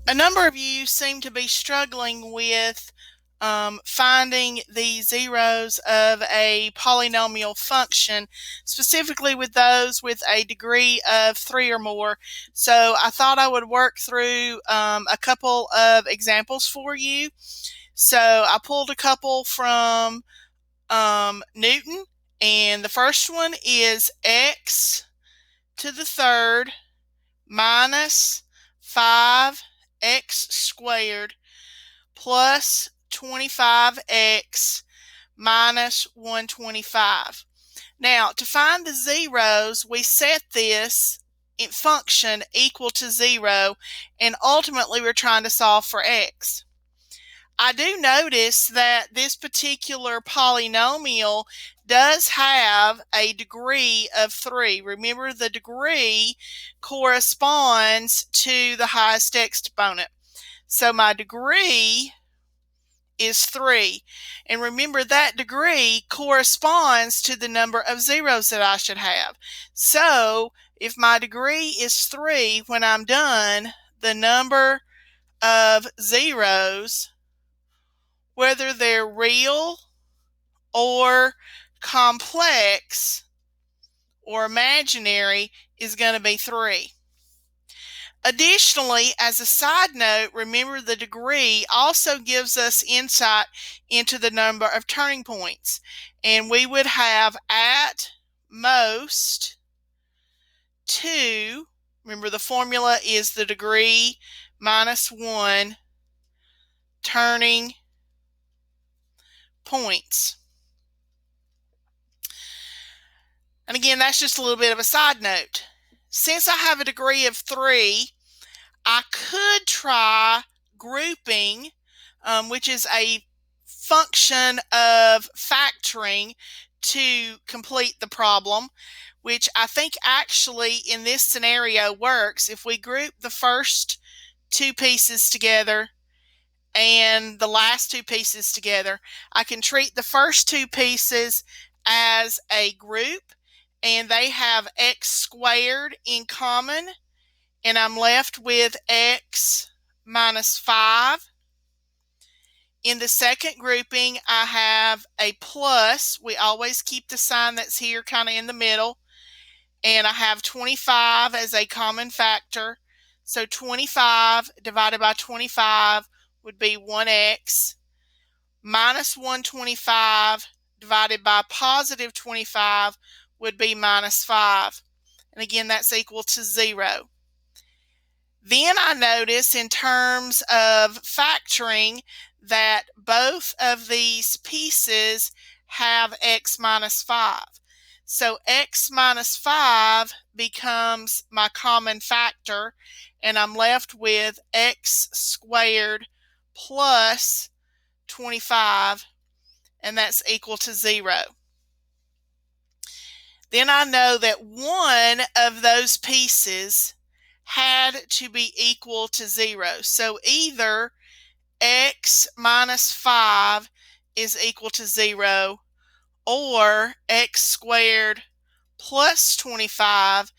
A number of you seem to be struggling with finding the zeros of a polynomial function, specifically with those with a degree of 3 or more. So I thought I would work through a couple of examples for you. So I pulled a couple from Knewton, and the first one is x to the third minus 5x squared plus 25x minus 125. Now, to find the zeros, we set this function equal to 0, and ultimately we're trying to solve for x. I do notice that this particular polynomial does have a degree of 3. Remember, the degree corresponds to the highest exponent. So my degree is 3. And remember, that degree corresponds to the number of zeros that I should have. So if my degree is 3, when I'm done, the number of zeros, whether they're real or complex or imaginary, is going to be 3. Additionally, as a side note, remember the degree also gives us insight into the number of turning points. And we would have at most 2. Remember, the formula is the degree minus 1 turning points. And again, that's just a little bit of a side note. Since I have a degree of 3, I could try grouping, which is a function of factoring to complete the problem, which I think actually in this scenario works. If we group the first 2 pieces together and the last 2 pieces together, I can treat the first 2 pieces as a group, and they have x squared in common, and I'm left with x minus 5. In the second grouping, I have a plus. We always keep the sign that's here kind of in the middle. And I have 25 as a common factor. So 25 divided by 25 would be 1x. Minus 125 divided by positive 25 would be minus 5. And again, that's equal to 0. Then I notice in terms of factoring that both of these pieces have x minus 5. So x minus 5 becomes my common factor, and I'm left with x squared plus 25, and that's equal to 0. Then I know that one of those pieces had to be equal to 0. So either x minus 5 is equal to 0, or x squared plus 25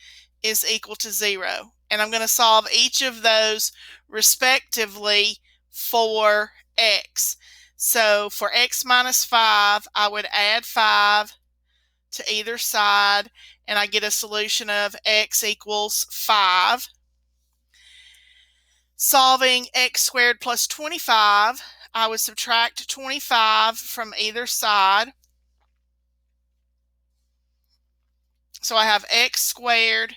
is equal to 0. And I'm going to solve each of those respectively for x. So for x minus 5, I would add 5 to either side, and I get a solution of x equals 5. Solving x squared plus 25, I would subtract 25 from either side. So I have x squared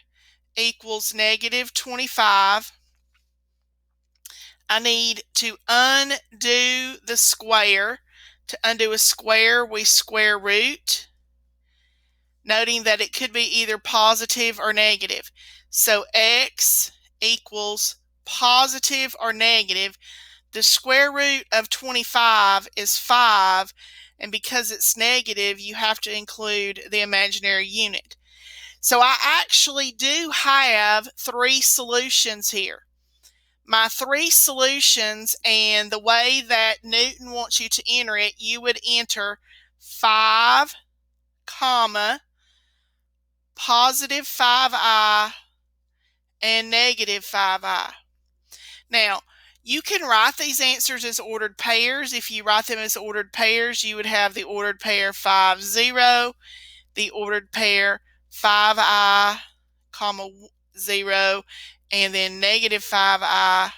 equals negative 25. I need to undo the square. To undo a square, we square root, noting that it could be either positive or negative. So x equals positive or negative. The square root of 25 is 5, and because it's negative, you have to include the imaginary unit. So I actually do have 3 solutions here. My 3 solutions, and the way that Knewton wants you to enter it, you would enter 5, comma, positive 5i, and negative 5i. Now, You can write these answers as ordered pairs. If you write them as ordered pairs, you would have the ordered pair 5, 0, the ordered pair 5i, comma 0, and then negative 5i,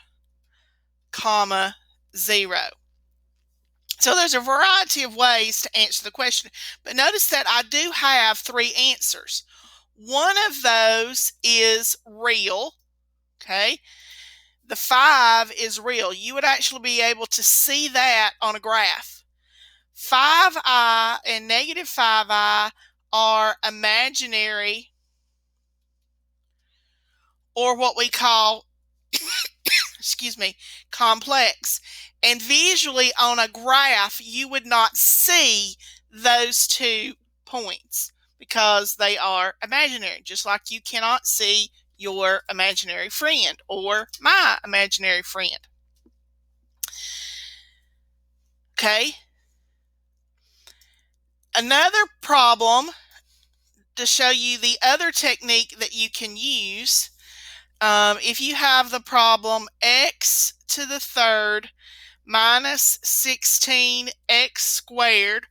comma 0. So there's a variety of ways to answer the question, but notice that I do have 3 answers. One of those is real, okay? The 5 is real. You would actually be able to see that on a graph. 5i and negative 5i are imaginary, or what we call excuse me, complex. And visually on a graph, you would not see those 2 points because they are imaginary, just like you cannot see your imaginary friend or my imaginary friend. Okay. Another problem to show you the other technique that you can use, if you have the problem x to the third minus 16x squared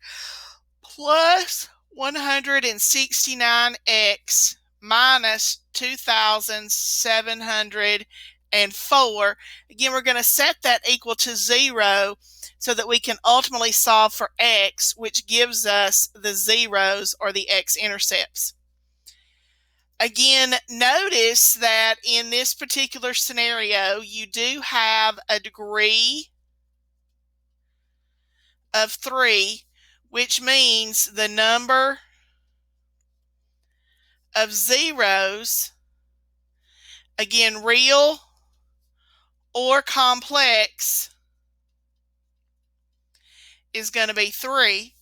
plus 169x minus 2,704. Again, we're going to set that equal to 0 so that we can ultimately solve for x, which gives us the zeros or the x-intercepts. Again, notice that in this particular scenario, you do have a degree of 3, which means the number of zeros, again, real or complex, is going to be 3.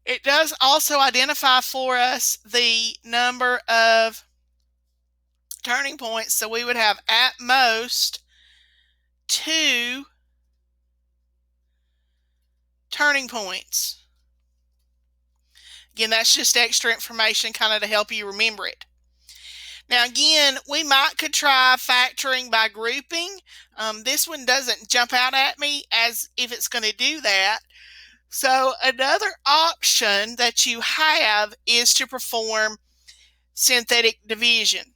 It does also identify for us the number of turning points, so we would have at most 2 turning points. Again, that's just extra information kind of to help you remember it. Now again, we could try factoring by grouping. This one doesn't jump out at me as if it's going to do that. So another option that you have is to perform synthetic division.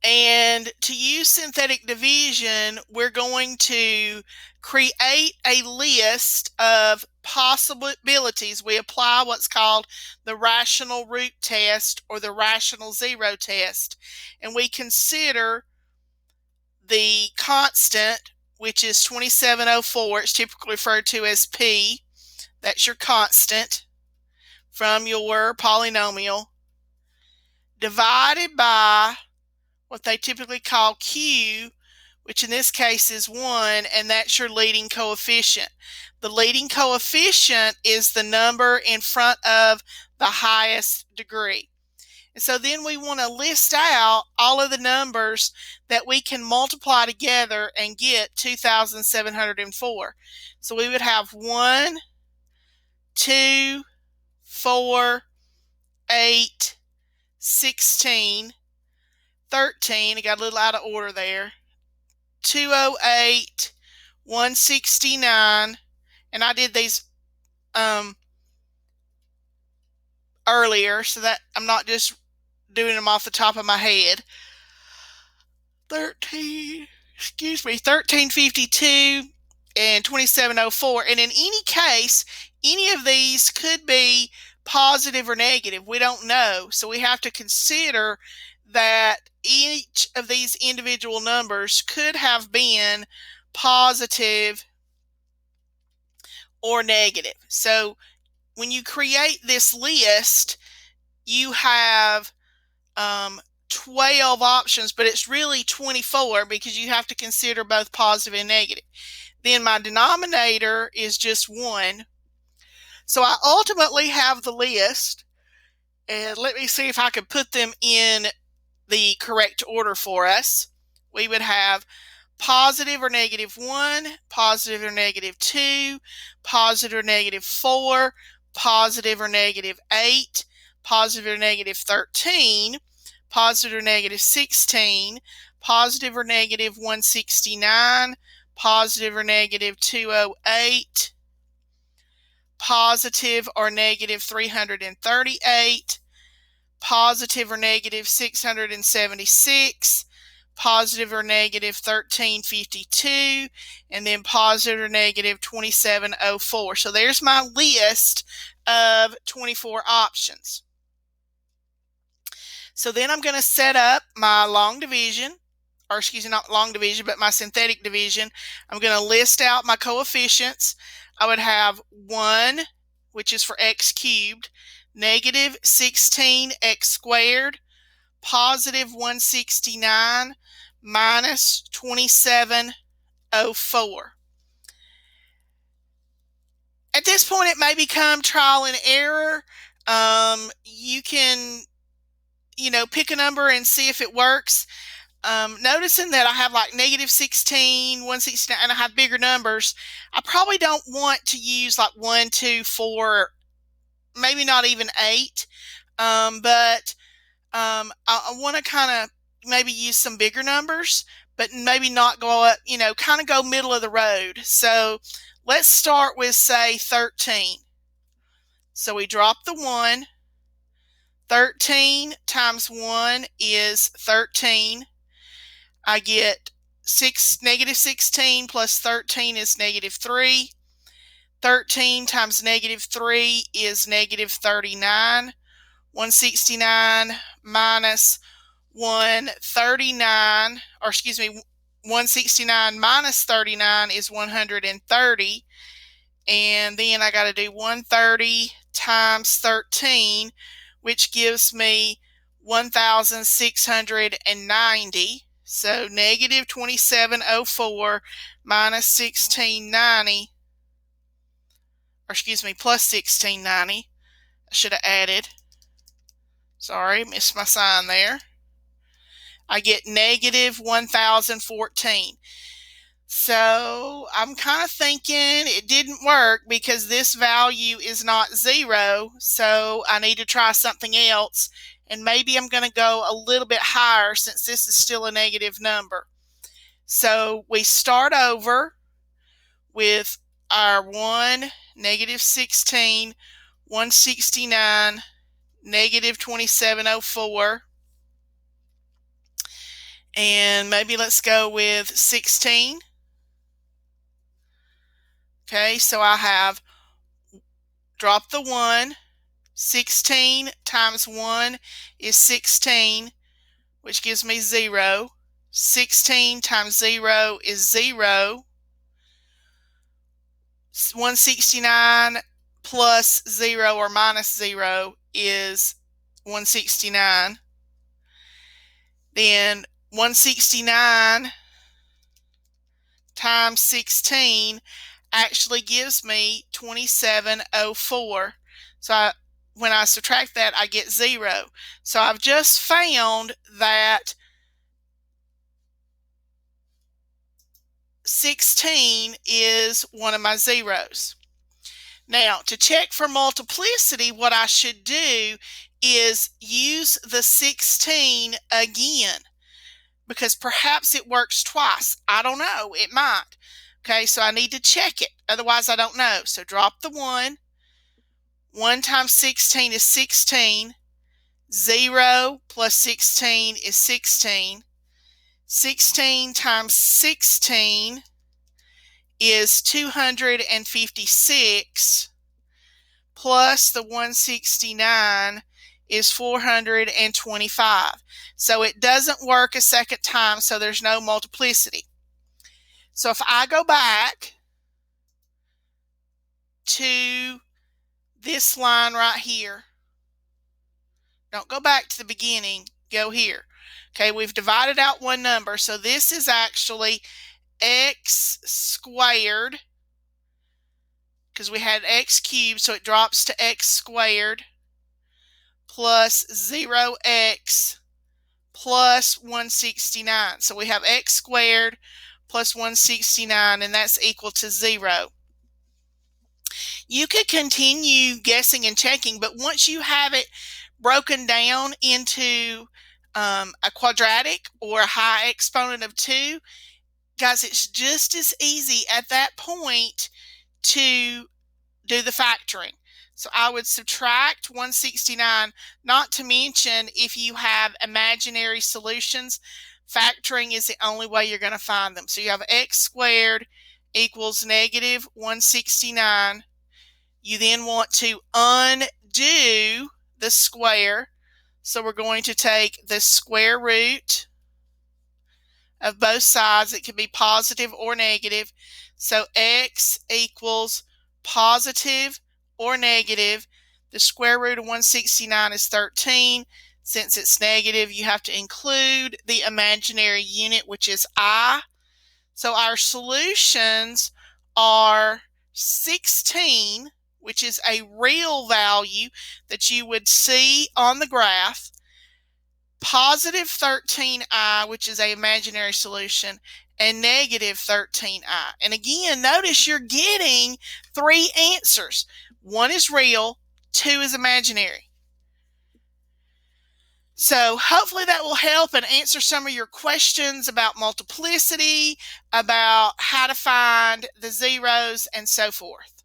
And to use synthetic division, we're going to create a list of possibilities. We apply what's called the rational root test or the rational zero test, and we consider the constant, which is 2704. It's typically referred to as P. That's your constant from your polynomial, divided by what they typically call Q, which in this case is 1, and that's your leading coefficient. The leading coefficient is the number in front of the highest degree. And so then we want to list out all of the numbers that we can multiply together and get 2,704. So we would have 1, 2, 4, 8, 16, 13, I got a little out of order there, 208, 169, and I did these earlier so that I'm not just doing them off the top of my head. 1352 and 2704, and in any case, any of these could be positive or negative. We don't know, so we have to consider that each of these individual numbers could have been positive or negative. So when you create this list, you have 12 options, but it's really 24 because you have to consider both positive and negative. Then my denominator is just 1. So I ultimately have the list, and let me see if I can put them in the correct order for us. We would have positive or negative 1, positive or negative 2, positive or negative 4, positive or negative 8, positive or negative 13, positive or negative 16, positive or negative 169, positive or negative 208, positive or negative 338, positive or negative 676, positive or negative 1352, and then positive or negative 2704. So there's my list of 24 options. So then I'm going to set up my long division, or excuse me, not long division, but my synthetic division. I'm going to list out my coefficients. I would have 1, which is for x cubed, negative 16x squared, positive 169, minus 2704. At this point, it may become trial and error. You can, pick a number and see if it works. Noticing that I have like negative 16, 169, and I have bigger numbers, I probably don't want to use like 1, 2, 4, maybe not even 8. But I want to kind of maybe use some bigger numbers, but maybe not go up, kind of go middle of the road. So let's start with, say, 13. So we drop the 1. 13 times 1 is 13. I get negative 16 plus 13 is negative 3. 13 times negative 3 is negative 39. 169 minus 139, or excuse me, 169 minus 39 is 130. And then I got to do 130 times 13, which gives me 1,690. So negative 2704 minus 1690, or excuse me, plus 1690. I should have added. Sorry, missed my sign there. I get negative 1,014. So I'm kind of thinking it didn't work because this value is not 0. So I need to try something else. And maybe I'm going to go a little bit higher since this is still a negative number. So we start over with our 1, negative 16, 169, negative 2704. And maybe let's go with 16. Okay, so I have drop the 1. 16 times 1 is 16, which gives me 0. 16 times 0 is 0. 169 plus 0 or minus 0 is 169. Then 169 times 16 actually gives me 2704. So when I subtract that, I get 0. So I've just found that 16 is one of my zeros. Now, to check for multiplicity, what I should do is use the 16 again, because perhaps it works twice. I don't know. It might. Okay, so I need to check it. Otherwise, I don't know. So drop the 1. 1 times 16 is 16. 0 plus 16 is 16. 16 times 16 is 256, plus the 169 is 425. So it doesn't work a second time, so there's no multiplicity. So if I go back to this line right here, don't go back to the beginning, go here. Okay, we've divided out one number, so this is actually x squared, because we had x cubed, so it drops to x squared, plus 0x plus 169. So we have x squared plus 169, and that's equal to 0. You could continue guessing and checking, but once you have it broken down into a quadratic or a high exponent of 2, guys, it's just as easy at that point to do the factoring. So I would subtract 169, not to mention if you have imaginary solutions, factoring is the only way you're going to find them. So you have x squared equals negative 169. You then want to undo the square. So we're going to take the square root of both sides. It can be positive or negative. So x equals positive or negative. The square root of 169 is 13. Since it's negative, you have to include the imaginary unit, which is I. So our solutions are 16, which is a real value that you would see on the graph, positive 13i, which is an imaginary solution, and negative 13i. And again, notice you're getting 3 answers. 1 is real, 2 is imaginary. So hopefully that will help and answer some of your questions about multiplicity, about how to find the zeros, and so forth.